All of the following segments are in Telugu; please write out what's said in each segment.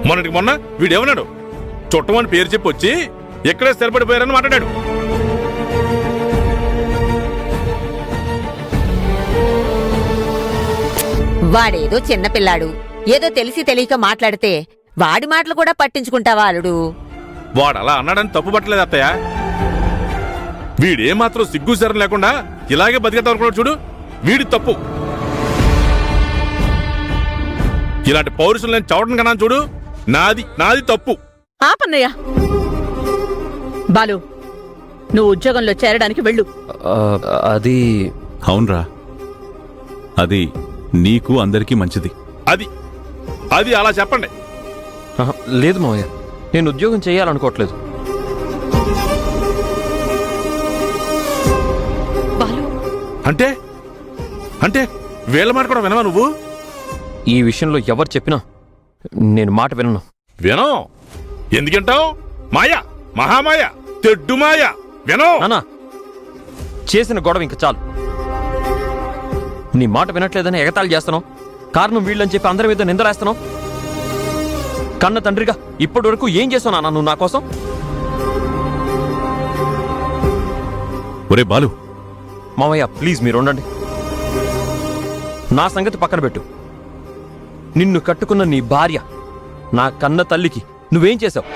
మొన్నటికి మొన్న వీడేమన్నాడు, చుట్టమని పేరు చెప్పి వచ్చి ఎక్కడే స్థిరపడిపోయారని మాట్లాడాడు. వాడేదో చిన్నపిల్లాడు, ఏదో తెలిసి తెలియక మాట్లాడితే వాడి మాటలు కూడా పట్టించుకుంటావా అల్లుడు? వాడు అలా అన్నాడని తప్పు పట్టలేదు అత్తయ్య. వీడేమాత్రం సిగ్గు శరం లేకుండా ఇలాగే బతికేద్దామనుకున్నాడు చూడు, వీడి తప్పు. ఇలాంటి పౌరుషం లేని చవటం కన్నా చూడు, నాది తప్పు. ఆపన్నయ్య. బాలు, నువ్వు ఉద్యోగంలో చేరడానికి వెళ్ళు. అది అవునరా, అది నీకు అందరికీ మంచిది. అది అలా చెప్పండి. లేదు మావయ్య, నేను ఉద్యోగం చేయాలనుకోవట్లేదు. బాలు, అంటే వీళ్ళ మాట కూడా వినవా నువ్వు? ఈ విషయంలో ఎవరు చెప్పినా నేను మాట వినను. వినో? ఎందుకంటావు? మాయ, మహామాయ, తెడ్డు మాయ. వినో నానా, చేసిన గొడవ ఇంక చాలు. నీ మాట వినట్లేదని ఎగతాళి చేస్తున్నావు. కారణం వీళ్ళని చెప్పి అందరి మీద నిందలేస్తున్నావు. కన్న తండ్రిగా ఇప్పటి వరకు ఏం చేసావు నాన్న నువ్వు నా కోసం? ఒరే బాలు, మావయ్య ప్లీజ్ మీరు ఉండండి. నా సంగతి పక్కన పెట్టు. నిన్ను కట్టుకున్న నీ భార్య, నా కన్న తల్లికి నువ్వేం చేశావు?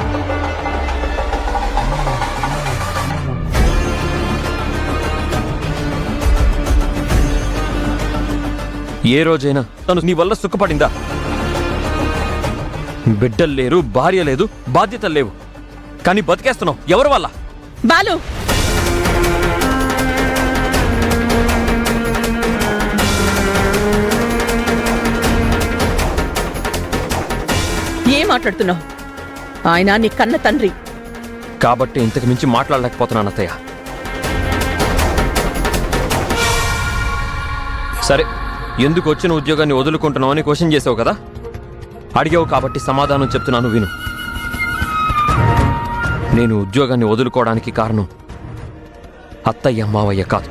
ఏ రోజైనా తను నీ వల్ల సుఖపడిందా? బిడ్డలు లేరు, భార్య లేదు, బాధ్యతలు లేవు, కానీ బతికేస్తున్నావు ఎవరి వల్ల? బాలు, ఏం మాట్లాడుతున్నావు? ఆయన నీ కన్న తండ్రి. కాబట్టి ఇంతకు మించి మాట్లాడలేకపోతున్నాను అత్తయ్య. సరే, ఎందుకు వచ్చిన ఉద్యోగాన్ని వదులుకుంటున్నావు అని క్వశ్చన్ చేసావు కదా, అడిగావు కాబట్టి సమాధానం చెప్తున్నాను విను. నేను ఉద్యోగాన్ని వదులుకోవడానికి కారణం అత్తయ్య మావయ్య కాదు.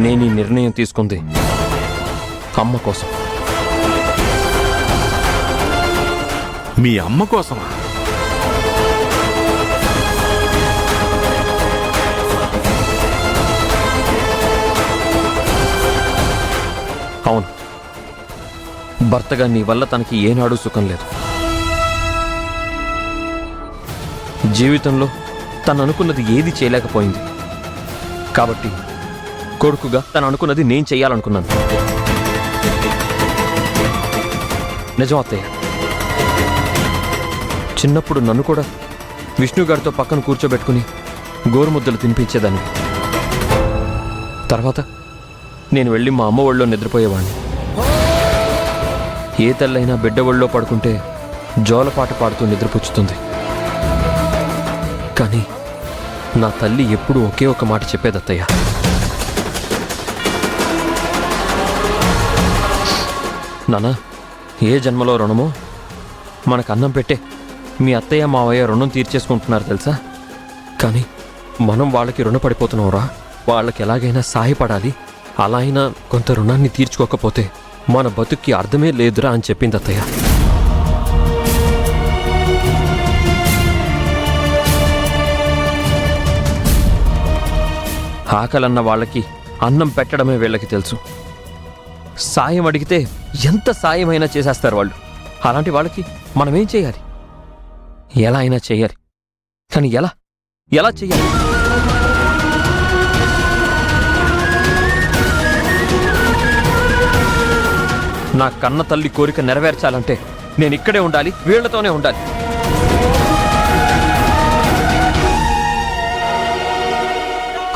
నేను ఈ నిర్ణయం తీసుకుంది అమ్మ కోసం. మీ అమ్మ కోసమా? అవును, భర్తగా నీ వల్ల తనకి ఏనాడు సుఖం లేదు. జీవితంలో తను అనుకున్నది ఏది చేయలేకపోయింది. కాబట్టి కొడుకుగా తను అనుకున్నది నేను చెయ్యాలనుకున్నాను. నిజం అత్తయ్య, చిన్నప్పుడు నన్ను కూడా విష్ణుగారితో పక్కన కూర్చోబెట్టుకుని గోరుముద్దలు తినిపించేదాన్ని. తర్వాత నేను వెళ్ళి మా అమ్మ ఒళ్ళో నిద్రపోయేవాడిని. ఏ తల్లైనా బిడ్డ ఒళ్ళో పడుకుంటే జోలపాట పాడుతూ నిద్రపుచ్చుతుంది. కానీ నా తల్లి ఎప్పుడూ ఒకే ఒక మాట చెప్పేదత్తయ్య, నానా, ఏ జన్మలో రుణమో మనకు అన్నం పెట్టే మీ అత్తయ్య మావయ్య రుణం తీర్చేసుకుంటున్నారు తెలుసా, కానీ మనం వాళ్ళకి రుణపడిపోతున్నావురా. వాళ్ళకి ఎలాగైనా సాయపడాలి, అలా అయినా కొంత రుణాన్ని తీర్చుకోకపోతే మన బతుక్కి అర్థమే లేదురా అని చెప్పింది అత్తయ్య. ఆకలన్న వాళ్ళకి అన్నం పెట్టడమే వీళ్ళకి తెలుసు. సాయం అడిగితే ఎంత సాయమైనా చేసేస్తారు వాళ్ళు. అలాంటి వాళ్ళకి మనమేం చేయాలి? ఎలా అయినా చేయాలి, కానీ ఎలా చెయ్యాలి? నా కన్న తల్లి కోరిక నెరవేర్చాలంటే నేను ఇక్కడే ఉండాలి, వీళ్లతోనే ఉండాలి.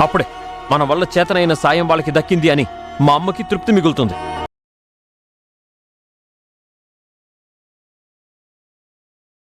అప్పుడే మన వల్ల చేతనైన సాయం వాళ్ళకి దక్కింది అని మా అమ్మకి తృప్తి మిగులుతుంది.